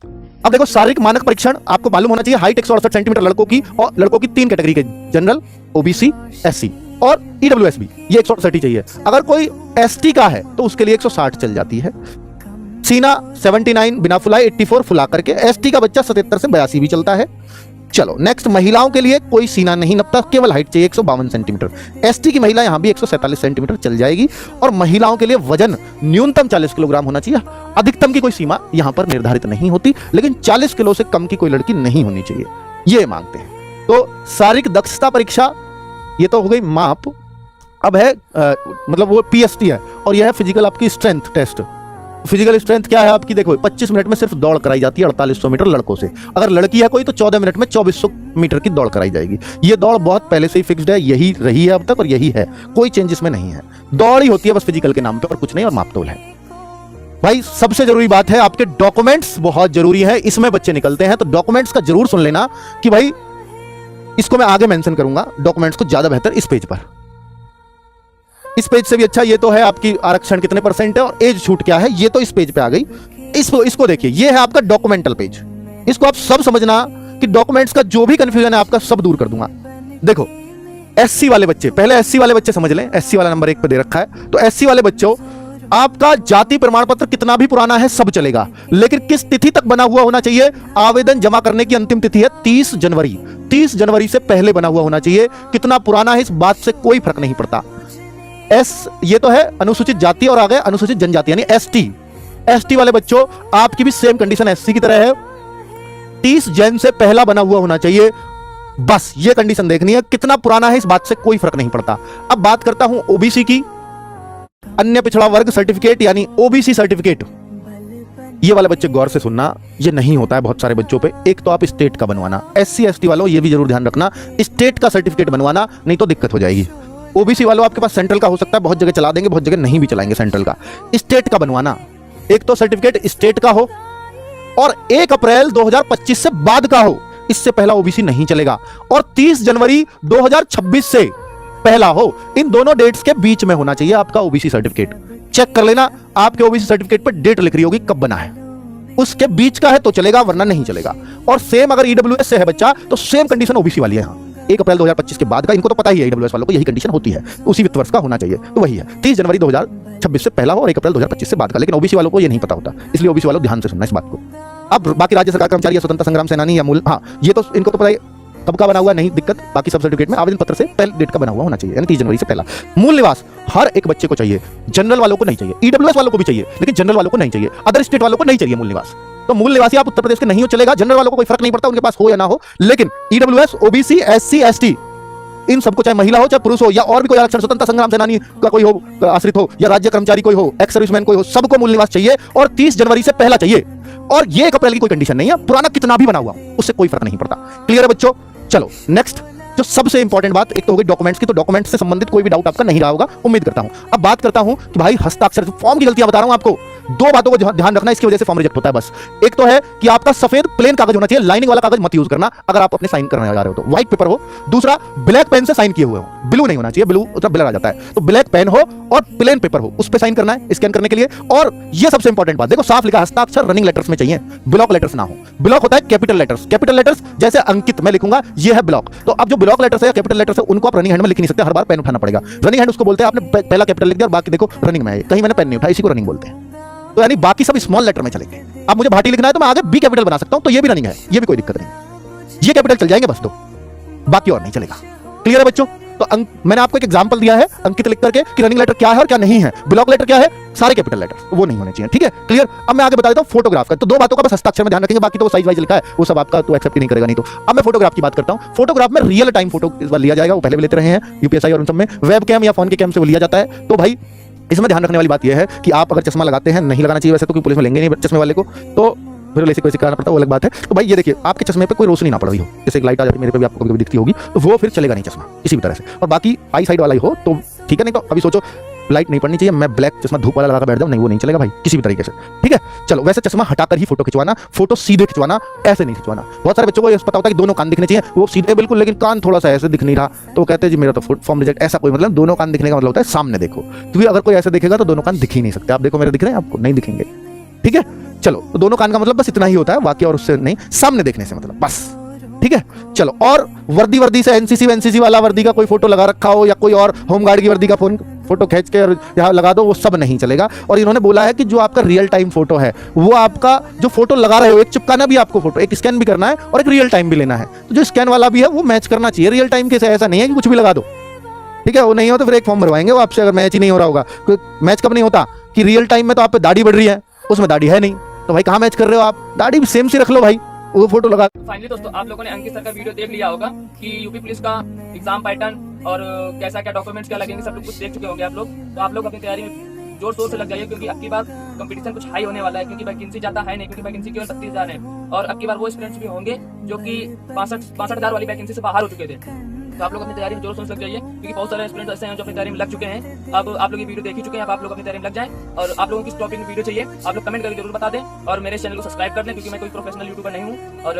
अब देखो, शारीरिक मानक परीक्षण आपको मालूम होना चाहिए। हाइट 168 सेंटीमीटर लड़कों की, और लड़कों की 3 कैटेगरी के, जनरल, ओबीसी, एससी और ईडब्ल्यूएस भी, ये 168 ही चाहिए। अगर कोई एसटी का है तो उसके लिए 160 चल जाती है। सीना 79 बिना फुलाए, 84 फुला करके। एसटी का बच्चा 77 से 82 भी चलता है। चलो नेक्स्ट, महिलाओं के लिए कोई सीना नहीं नपता, केवल हाइट चाहिए 152 सेंटीमीटर। एसटी की महिला यहां भी 147 सेंटीमीटर चल जाएगी। और महिलाओं के लिए वजन न्यूनतम 40 किलोग्राम होना चाहिए। अधिकतम की कोई सीमा यहां पर निर्धारित नहीं होती, लेकिन 40 किलो से कम की कोई लड़की नहीं होनी चाहिए, ये मांगते हैं। तो शारीरिक दक्षता परीक्षा ये तो हो गई माप। अब है मतलब वो पीएसटी है, और यह है फिजिकल आपकी स्ट्रेंथ टेस्ट। फिजिकल स्ट्रेंथ क्या है आपकी? देखो 25 मिनट में सिर्फ दौड़ कराई जाती है 4800 मीटर लड़कों से। अगर लड़की है कोई तो 14 मिनट में 2400 मीटर की दौड़ कराई जाएगी। ये दौड़ बहुत पहले से ही फिक्स्ड है, यही रही है अब तक और यही है, कोई चेंज इसमें नहीं है। दौड़ ही होती है बस फिजिकल के नाम पे, और कुछ नहीं, और मापतोल है। भाई सबसे जरूरी बात है, आपके डॉक्यूमेंट्स बहुत जरूरी है, इसमें बच्चे निकलते हैं। तो डॉक्यूमेंट्स का जरूर सुन लेना कि भाई इसको मैं आगे मेंशन करूंगा, डॉक्यूमेंट्स को ज्यादा बेहतर इस पेज पर। इस पेज से भी अच्छा ये तो है आपकी आरक्षण कितने परसेंट है और एज छूट क्या है, ये तो इस पेज पे आ गई। इसको देखिए, ये है आपका डॉक्यूमेंटल पेज। इसको आप सब समझना कि डॉक्यूमेंट्स का जो भी कंफ्यूजन है आपका सब दूर कर दूंगा। देखो एससी वाले बच्चे, पहले एससी वाले बच्चे समझ लें। एससी वाला नंबर 1 पे दे रखा है। तो एससी वाले बच्चों, आपका जाति प्रमाण पत्र कितना भी पुराना है सब चलेगा, लेकिन किस तिथि तक बना हुआ होना चाहिए? आवेदन जमा करने की अंतिम तिथि है 30 जनवरी। 30 जनवरी से पहले बना हुआ होना चाहिए। कितना पुराना है इस बात से कोई फर्क नहीं पड़ता। ये तो है अनुसूचित जाति, और आ गए अनुसूचित जनजाति यानी एसटी। एसटी वाले बच्चों, आपकी भी सेम कंडीशन एससी की तरह है। 30 जन से पहला बना हुआ होना चाहिए, बस ये कंडीशन देखनी है। कितना पुराना है इस बात से कोई फर्क नहीं पड़ता। अब बात करता हूं ओबीसी की, अन्य पिछड़ा वर्ग सर्टिफिकेट यानी ओबीसी सर्टिफिकेट। ये वाले बच्चे गौर से सुनना, ये नहीं होता है बहुत सारे बच्चों पे। एक तो आप स्टेट का बनवाना, एससी एसटी वालों ये भी जरूर ध्यान रखना, स्टेट का सर्टिफिकेट बनवाना, नहीं तो दिक्कत हो जाएगी। ओबीसी वालों आपके पास सेंट्रल का हो सकता है, बहुत जगह चला देंगे, बहुत जगह नहीं भी चलाएंगे सेंट्रल का। स्टेट का बनवाना, एक तो सर्टिफिकेट स्टेट का हो और 1 अप्रैल 2025 से बाद का हो, इससे पहला ओबीसी नहीं चलेगा। और 30 जनवरी 2026 से पहला हो, इन दोनों डेट्स के बीच में होना चाहिए आपका ओबीसी सर्टिफिकेट। चेक कर लेना, आपके ओबीसी सर्टिफिकेट पर डेट लिख रही होगी कब बना है, उसके बीच का है तो चलेगा, वरना नहीं चलेगा। और सेम अगर ईडब्ल्यूएस से है बच्चा तो सेम कंडीशन ओबीसी वाली है। यहां 1 अप्रैल 2025 के बाद का, इनको तो पता ही है ईडब्ल्यूएस वालों को, यही कंडीशन होती है, उसी वित्त वर्ष का होना चाहिए। तो वही है 30 जनवरी 2026 से पहला हो और 1 अप्रैल 2025 से बाद का। लेकिन ओबीसी वालों को ये नहीं पता होता, इसलिए ओबीसी वालों ध्यान से सुनना इस बात को। अब बाकी राज्य सरकार कर्मचारी या स्वतंत्रता संग्राम सेनानी या मूल, हाँ ये तो इनको तो पता है कब का बना हुआ, नहीं दिक्कत। बाकी सब सर्टिफिकेट में आवेदन पत्र से पहले डेट का बना हुआ होना चाहिए, यानी 30 जनवरी से पहला। मूल निवास हर एक बच्चे को चाहिए, जनरल वालों को नहीं चाहिए। ईडब्ल्यूएस वालों को भी चाहिए, लेकिन जनरल वालों को नहीं चाहिए। अदर स्टेट वालों को नहीं चाहिए मूल निवास। तो मूल निवासी आप उत्तर प्रदेश के नहीं हो चलेगा, जनरल वालों को कोई फर्क नहीं पड़ता उनके पास हो या ना हो। लेकिन ईडब्ल्यूएस, ओबीसी, एससी, एसटी, इन सबको चाहे महिला हो चाहे पुरुष हो, या और भी कोई आरक्षण स्वतंत्रता संग्राम सेनानी का कोई हो आश्रित हो, या राज्य कर्मचारी कोई हो, एक्स सर्विसमैन कोई हो, सबको मूल निवास चाहिए और 30 जनवरी से पहला चाहिए। और ये 1 अप्रैल की कोई कंडीशन नहीं है, पुराना कितना भी बना हुआ उससे कोई फर्क नहीं पड़ता। क्लियर है बच्चों? चलो नेक्स्ट, जो सबसे इंपॉर्टेंट बात, एक तो हो गई डॉक्यूमेंट्स की। तो डॉक्यूमेंट्स से संबंधित कोई भी डाउट आपका नहीं रहा होगा, उम्मीद करता हूं। अब बात करता हूं कि भाई हस्ताक्षर, फॉर्म की गलतियां बता रहा हूं आपको। 2 बातों को ध्यान रखना, इसकी वजह से फॉर्म रिजेक्ट होता है बस। एक तो है कि आपका सफेद प्लेन कागज होना चाहिए, लाइनिंग वाला कागज मत यूज करना अगर आप अपने साइन करने जा रहे हो तो। व्हाइट पेपर हो। दूसरा, ब्लैक पेन से साइन किए हुए हो, ब्लू नहीं होना चाहिए, ब्लू मतलब ब्लर आ जाता है। तो ब्लैक पेन हो और प्लेन पेपर हो, उस पर साइन करना है स्कैन करने के लिए। और ये सबसे इंपॉर्टेंट बात, देखो साफ लिखा हस्ताक्षर रनिंग लेटर्स में चाहिए, ब्लॉक लेटर्स ना हो। ब्लॉक होता है कैपिटल लेटर्स, कैपिटल लेटर्स जैसे अंकित मैं लिखूंगा, ये है ब्लॉक। तो अब जो ब्लॉक लेटर्स है या कैपिटल लेटर्स है उनको आप रनिंग हैंड में लिख नहीं सकते, हर बार पेन उठाना पड़ेगा। रनिंग हैंड उसको बोलते हैं, आपने पहला कैपिटल लिख दिया और बाकी देखो रनिंग में है, कहीं मैंने पेन नहीं उठाया, इसी को रनिंग बोलते हैं। तो यानी बाकी सब स्मॉल लेटर में चलेंगे। अब मुझे भाटी लिखना है तो मैं आगे बी कैपिटल बना सकता हूं, तो ये भी रनिंग है, ये भी कोई दिक्कत नहीं। ये कैपिटल चल जाएंगे बस, तो बाकी और नहीं चलेगा। क्लियर है बच्चों? तो मैंने आपको एक एग्जांपल दिया है अंकित लिख करके कि रनिंग लेटर क्या है और क्या नहीं है। ब्लॉक लेटर क्या है? सारे कैपिटल लेटर, वो नहीं होने चाहिए। ठीक है, क्लियर? अब मैं आगे बता देता हूं फोटोग्राफ का। तो 2 बातों का बस हस्ताक्षर में ध्यान रखेंगे, बाकी तो वो साइज वाइज लिखा है, वो सब आपका तो एक्सेप्ट नहीं करेगा नहीं तो। अब मैं फोटोग्राफ की बात करता हूं। फोटोग्राफ में रियल टाइम फोटो इस बार लिया जाएगा, वो पहले भी लेते रहे हैं यूपीएससी और उन सब में। वेब कैम या फोन के कैम से वो लिया जाता है। तो भाई इसमें ध्यान रखने वाली बात यह है कि आप अगर चश्मा लगाते हैं, नहीं लगाना चाहिए वैसे तो, क्योंकि पुलिस में लेंगे नहीं चश्मे वाले को, तो फिर लेसे कोई कराना पड़ता है, वो अलग बात है। तो भाई ये देखिए, आपके चश्मे पे कोई रोशनी ना पड़ रही हो, जैसे एक लाइट आ जाती है मेरे पे भी, आपको कभी दिखती होगी, तो वो फिर चलेगा नहीं चश्मा किसी भी तरह से। और बाकी आई साइड वाला ही हो तो ठीक है, नहीं तो अभी सोचो लाइट नहीं पड़नी चाहिए, मैं ब्लैक चश्मा धूप वाला लगा कर बैठ जाऊं, नहीं वो नहीं चलेगा भाई किसी भी तरीके से। ठीक है, चलो वैसे चश्मा हटाकर ही फोटो खिंचवाना, फोटो सीधे खिंचवाना, ऐसे नहीं खिंचवाना। बहुत सारे बच्चों को ये पता होता है कि दोनों कान दिखने चाहिए, वो सीधे बिल्कुल, लेकिन कान थोड़ा सा ऐसे दिख नहीं रहा तो कहते हैं जी मेरा तो फॉर्म रिजेक्ट। ऐसा कोई मतलब, दोनों कान दिखने का मतलब होता है सामने देखो, क्योंकि अगर कोई ऐसे दिखेगा तो दोनों कान दिख ही नहीं सकते। आप देखो मेरे दिख रहे हैं, आपको नहीं दिखेंगे। ठीक है, चलो तो दोनों कान का मतलब बस इतना ही होता है, बाकी और उससे नहीं, सामने देखने से मतलब बस, ठीक है। चलो, और वर्दी से एनसीसी वाला वर्दी का कोई फोटो लगा रखा हो या कोई और होमगार्ड की वर्दी का फोटो खींच के यहाँ लगा दो, वो सब नहीं चलेगा। और इन्होंने बोला है कि जो आपका रियल टाइम फोटो है, वो आपका जो फोटो लगा रहे हो, एक चिपकाना भी आपको फोटो, एक स्कैन भी करना है और एक रियल टाइम भी लेना है। तो जो स्कैन वाला भी है वो मैच करना चाहिए रियल टाइम के, ऐसा नहीं है कि कुछ भी लगा दो, ठीक है। वो नहीं हो तो फिर एक फॉर्म भरवाएंगे वो आपसे, अगर मैच ही नहीं हो रहा होगा। मैच कब नहीं होता कि रियल टाइम में तो आप पे दाढ़ी बढ़ रही है, उसमें दाढ़ी है नहीं, तो भाई कहाँ मैच कर रहे हो आप, दाढ़ी भी सेम सी रख लो भाई, वो फोटो लगा। फाइनली दोस्तों, आप लोगों ने अंकित सर का वीडियो देख लिया होगा कि यूपी पुलिस का एग्जाम पैटर्न और कैसा क्या डॉक्यूमेंट्स क्या लगेंगे, सब लोग कुछ देख चुके होंगे आप लोग। तो आप लोग अपनी तैयारी में जोर शोर से लग जाइए, क्योंकि अब की बार कंपटीशन कुछ हाई होने वाला है, क्योंकि वैकेंसी ज्यादा है नहीं, क्योंकि वैकेंसी केवल 32,000 है। और अब की बार वो स्टूडेंट्स भी होंगे जो कि 65,000 वाली वैकेंसी से बाहर हो चुके थे। तो आप लोग अपनी तैयारी में जोर शोर से लग जाइए, क्योंकि बहुत सारे स्टूडेंट्स ऐसे हैं जो अपनी तैयारी में लग चुके हैं। अब आप लोग ये वीडियो देख ही चुके हैं, अब आप लोग अपनी तैयारी में लग जाएं। और आप लोगों की किस टॉपिक में वीडियो चाहिए आप लोग कमेंट करके जरूर बता दें, और मेरे चैनल को सब्सक्राइब कर लें, क्योंकि मैं कोई प्रोफेशनल यूट्यूबर नहीं हूँ। और